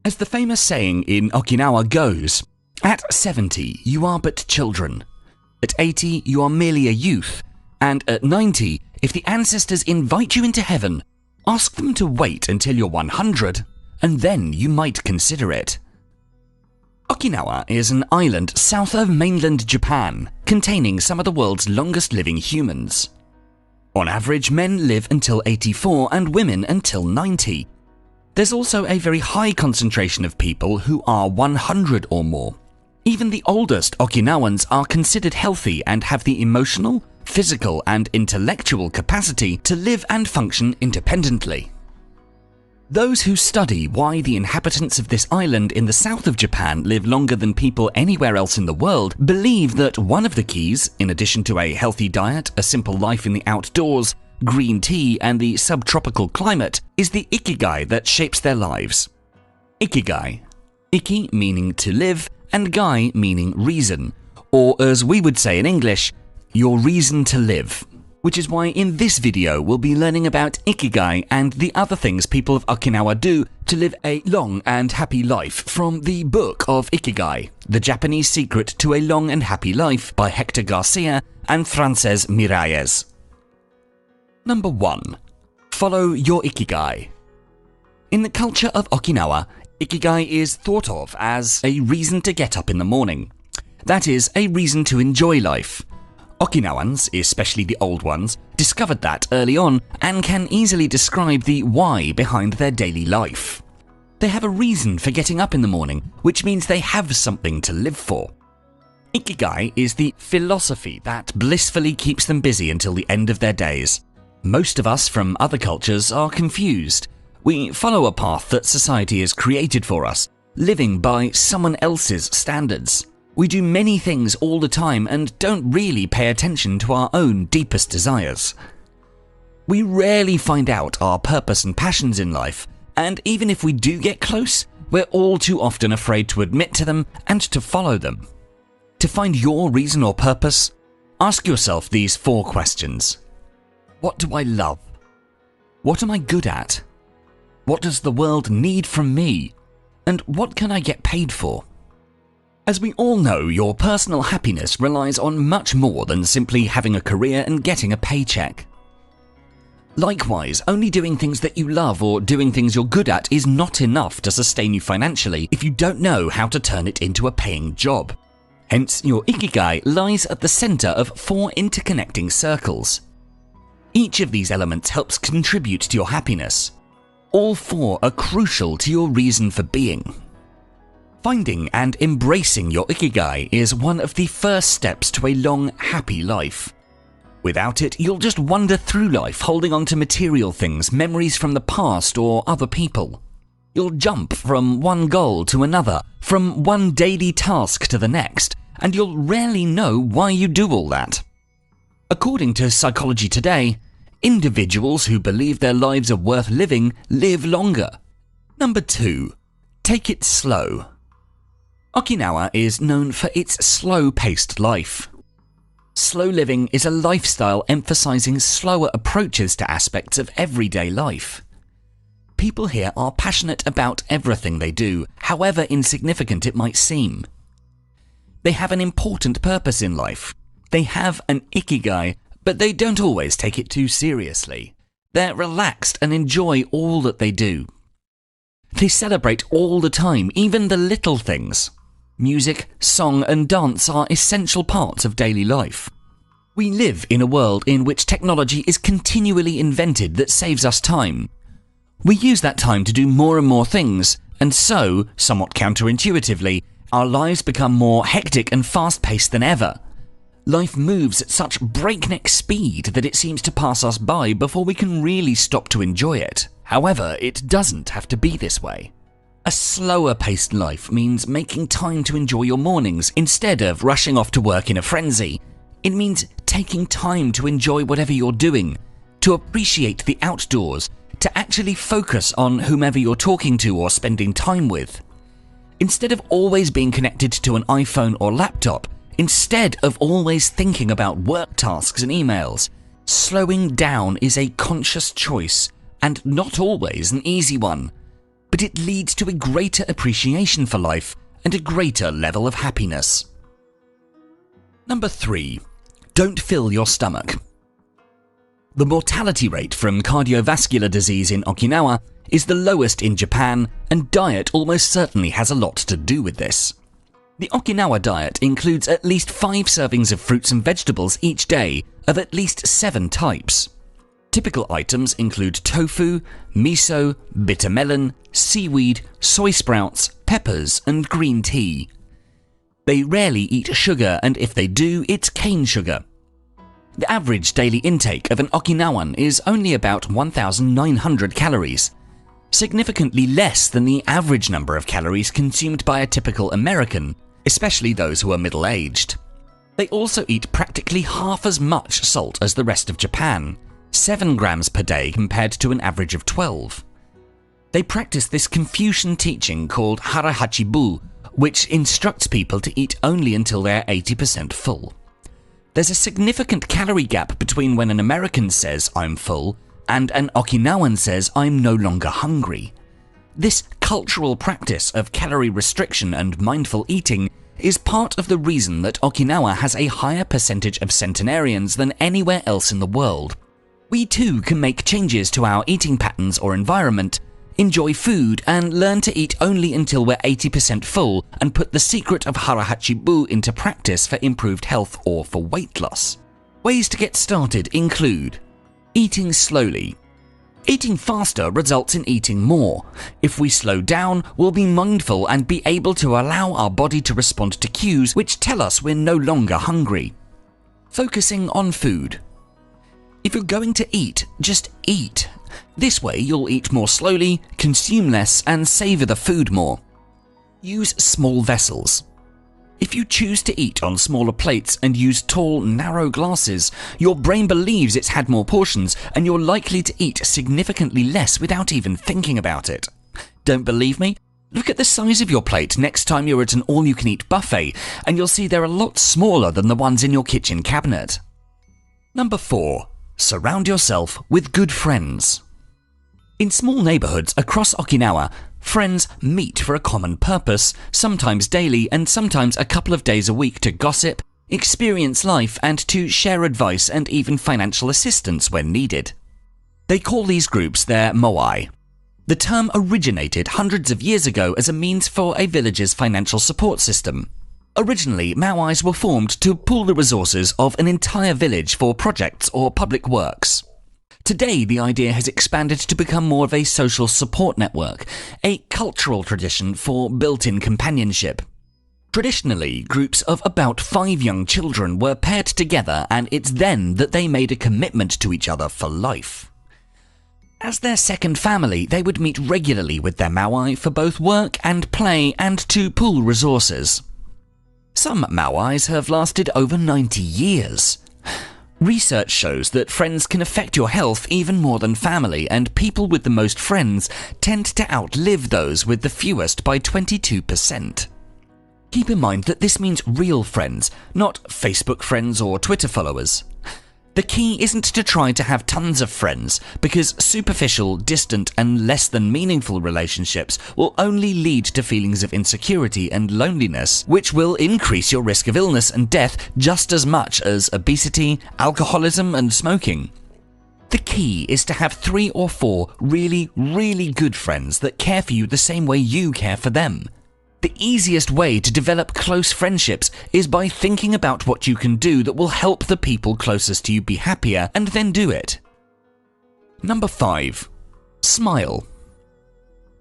As the famous saying in Okinawa goes, at 70 you are but children, at 80 you are merely a youth, and at 90, if the ancestors invite you into heaven, ask them to wait until you're 100, and then you might consider it. Okinawa is an island south of mainland Japan, containing some of the world's longest living humans. On average, men live until 84 and women until 90. There's also a very high concentration of people who are 100 or more. Even the oldest Okinawans are considered healthy and have the emotional, physical, and intellectual capacity to live and function independently. Those who study why the inhabitants of this island in the south of Japan live longer than people anywhere else in the world believe that one of the keys, in addition to a healthy diet, a simple life in the outdoors, green tea, and the subtropical climate, is the Ikigai that shapes their lives. Ikigai. Iki meaning to live, and gai meaning reason, or as we would say in English, your reason to live. Which is why in this video we'll be learning about Ikigai and the other things people of Okinawa do to live a long and happy life from the book of Ikigai, The Japanese Secret to a Long and Happy Life by Hector Garcia and Frances Miralles. Number 1. Follow your Ikigai. In the culture of Okinawa, Ikigai is thought of as a reason to get up in the morning. That is, a reason to enjoy life. Okinawans, especially the old ones, discovered that early on and can easily describe the why behind their daily life. They have a reason for getting up in the morning, which means they have something to live for. Ikigai is the philosophy that blissfully keeps them busy until the end of their days. Most of us from other cultures are confused. We follow a path that society has created for us, living by someone else's standards. We do many things all the time and don't really pay attention to our own deepest desires. We rarely find out our purpose and passions in life, and even if we do get close, we're all too often afraid to admit to them and to follow them. To find your reason or purpose, ask yourself these 4 questions. What do I love? What am I good at? What does the world need from me? And what can I get paid for? As we all know, your personal happiness relies on much more than simply having a career and getting a paycheck. Likewise, only doing things that you love or doing things you're good at is not enough to sustain you financially if you don't know how to turn it into a paying job. Hence, your Ikigai lies at the center of 4 interconnecting circles. Each of these elements helps contribute to your happiness. All 4 are crucial to your reason for being. Finding and embracing your Ikigai is one of the first steps to a long, happy life. Without it, you'll just wander through life holding on to material things, memories from the past or other people. You'll jump from one goal to another, from one daily task to the next, and you'll rarely know why you do all that. According to Psychology Today, individuals who believe their lives are worth living live longer. Number 2. Take it slow. Okinawa is known for its slow-paced life. Slow living is a lifestyle emphasizing slower approaches to aspects of everyday life. People here are passionate about everything they do, however insignificant it might seem. They have an important purpose in life. They have an Ikigai, but they don't always take it too seriously. They're relaxed and enjoy all that they do. They celebrate all the time, even the little things. Music, song, and dance are essential parts of daily life. We live in a world in which technology is continually invented that saves us time. We use that time to do more and more things, and so, somewhat counterintuitively, our lives become more hectic and fast-paced than ever. Life moves at such breakneck speed that it seems to pass us by before we can really stop to enjoy it. However, it doesn't have to be this way. A slower-paced life means making time to enjoy your mornings instead of rushing off to work in a frenzy. It means taking time to enjoy whatever you're doing, to appreciate the outdoors, to actually focus on whomever you're talking to or spending time with. Instead of always being connected to an iPhone or laptop, instead of always thinking about work tasks and emails, slowing down is a conscious choice and not always an easy one. but it leads to a greater appreciation for life and a greater level of happiness. Number 3. Don't fill your stomach. The mortality rate from cardiovascular disease in Okinawa is the lowest in Japan, and diet almost certainly has a lot to do with this. The Okinawa diet includes at least 5 servings of fruits and vegetables each day of at least 7 types. Typical items include tofu, miso, bitter melon, seaweed, soy sprouts, peppers, and green tea. They rarely eat sugar, and if they do, it's cane sugar. The average daily intake of an Okinawan is only about 1,900 calories, significantly less than the average number of calories consumed by a typical American, especially those who are middle-aged. They also eat practically half as much salt as the rest of Japan, 7 grams per day compared to an average of 12. They practice this Confucian teaching called harahachibu, which instructs people to eat only until they're 80% full. There's a significant calorie gap between when an American says, "I'm full," and an Okinawan says, "I'm no longer hungry." This cultural practice of calorie restriction and mindful eating is part of the reason that Okinawa has a higher percentage of centenarians than anywhere else in the world. We too can make changes to our eating patterns or environment, enjoy food, and learn to eat only until we're 80% full, and put the secret of harahachibu into practice for improved health or for weight loss. Ways to get started include eating slowly. Eating faster results in eating more. If we slow down, we'll be mindful and be able to allow our body to respond to cues which tell us we're no longer hungry. Focusing on food. If you're going to eat, just eat. This way you'll eat more slowly, consume less, and savor the food more. Use small vessels. If you choose to eat on smaller plates and use tall, narrow glasses, your brain believes it's had more portions, and you're likely to eat significantly less without even thinking about it. Don't believe me? Look at the size of your plate next time you're at an all-you-can-eat buffet, and you'll see they're a lot smaller than the ones in your kitchen cabinet. Number 4. Surround yourself with good friends. In small neighborhoods across Okinawa, friends meet for a common purpose, sometimes daily and sometimes a couple of days a week, to gossip, experience life, and to share advice and even financial assistance when needed. They call these groups their moai. The term originated hundreds of years ago as a means for a village's financial support system. Originally, moais were formed to pool the resources of an entire village for projects or public works. Today, the idea has expanded to become more of a social support network, a cultural tradition for built-in companionship. Traditionally, groups of about 5 young children were paired together, and it's then that they made a commitment to each other for life. As their second family, they would meet regularly with their moai for both work and play and to pool resources. Some moais have lasted over 90 years. Research shows that friends can affect your health even more than family, and people with the most friends tend to outlive those with the fewest by 22%. Keep in mind that this means real friends, not Facebook friends or Twitter followers. The key isn't to try to have tons of friends, because superficial, distant, and less than meaningful relationships will only lead to feelings of insecurity and loneliness, which will increase your risk of illness and death just as much as obesity, alcoholism, and smoking. The key is to have 3 or 4 really, really good friends that care for you the same way you care for them. The easiest way to develop close friendships is by thinking about what you can do that will help the people closest to you be happier, and then do it. Number 5. Smile.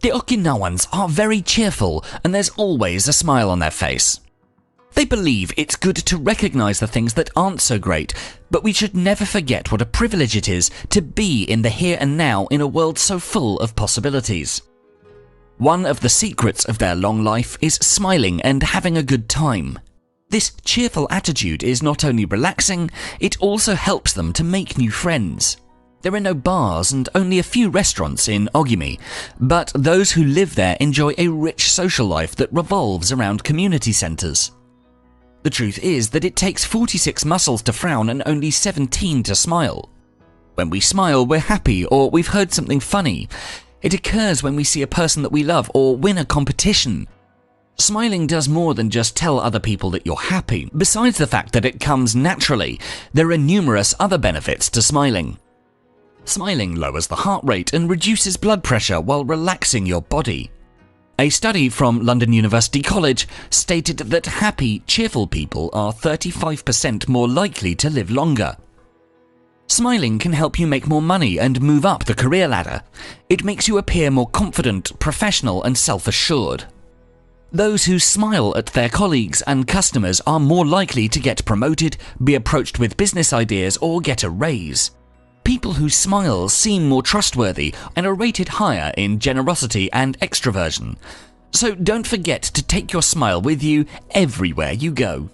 The Okinawans are very cheerful, and there's always a smile on their face. They believe it's good to recognize the things that aren't so great, but we should never forget what a privilege it is to be in the here and now in a world so full of possibilities. One of the secrets of their long life is smiling and having a good time. This cheerful attitude is not only relaxing, it also helps them to make new friends. There are no bars and only a few restaurants in Ogimi, but those who live there enjoy a rich social life that revolves around community centres. The truth is that it takes 46 muscles to frown and only 17 to smile. When we smile, we're happy or we've heard something funny. It occurs when we see a person that we love or win a competition. Smiling does more than just tell other people that you're happy. Besides the fact that it comes naturally, there are numerous other benefits to smiling. Smiling lowers the heart rate and reduces blood pressure while relaxing your body. A study from London University College stated that happy, cheerful people are 35% more likely to live longer. Smiling can help you make more money and move up the career ladder. It makes you appear more confident, professional, and self-assured. Those who smile at their colleagues and customers are more likely to get promoted, be approached with business ideas, or get a raise. People who smile seem more trustworthy and are rated higher in generosity and extroversion. So don't forget to take your smile with you everywhere you go.